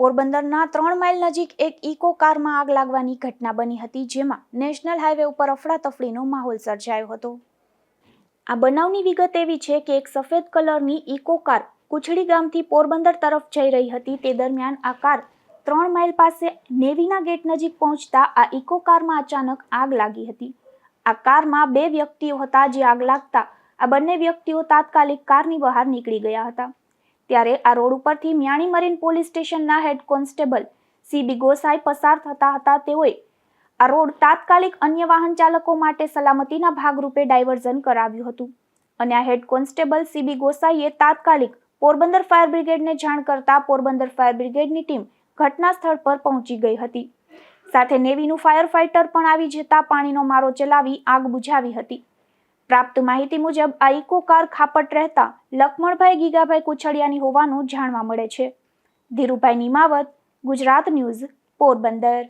પોરબંદરના 3 માઇલ નજીક એક ઇકો કારમાં આગ લાગવાની ઘટના બની હતી, જેમાં નેશનલ હાઈવે ઉપર અફડાતફડીનો માહોલ સર્જાયો હતો। આ બનાવની વિગત એવી છે કે એક સફેદ કલરની ઇકો કાર કુછડી ગામથી પોરબંદર તરફ જઈ રહી હતી। તે દરમિયાન આ કાર 3 માઇલ પાસે નેવીના ગેટ નજીક પહોંચતા આ ઇકો કારમાં અચાનક આગ લાગી હતી। આ કારમાં 2 વ્યક્તિઓ હતા, જે આગ લાગતા આ બંને વ્યક્તિઓ તાત્કાલિક કારની બહાર નીકળી ગયા હતા। ત્યારે આ રોડ ઉપરથી મ્યાણી મરીન પોલીસ સ્ટેશનના હેડ કોન્સ્ટેબલ સીબી ગોસાઈ પસાર થતા હતા। તેઓએ આ રોડ તાત્કાલિક અન્ય વાહન ચાલકો માટે સલામતીના ભાગરૂપે ડાયવર્ઝન કરાવ્યું હતું અને આ હેડ કોન્સ્ટેબલ સીબી ગોસાઈએ તાત્કાલિક પોરબંદર ફાયર બ્રિગેડને જાણ કરતા પોરબંદર ફાયર બ્રિગેડની ટીમ ઘટના સ્થળ પર પહોંચી ગઈ હતી। સાથે નેવીનું ફાયર ફાઇટર પણ આવી જતા પાણીનો મારો ચલાવી આગ બુઝાવી હતી। પ્રાપ્ત માહિતી મુજબ આ ઇકો કાર ખાપટ રહેતા લક્ષ્મણભાઈ ગીગાભાઈ કુછડિયાની હોવાનું જાણવા મળે છે। ધીરુભાઈ નિમાવત, ગુજરાત ન્યૂઝ, પોરબંદર।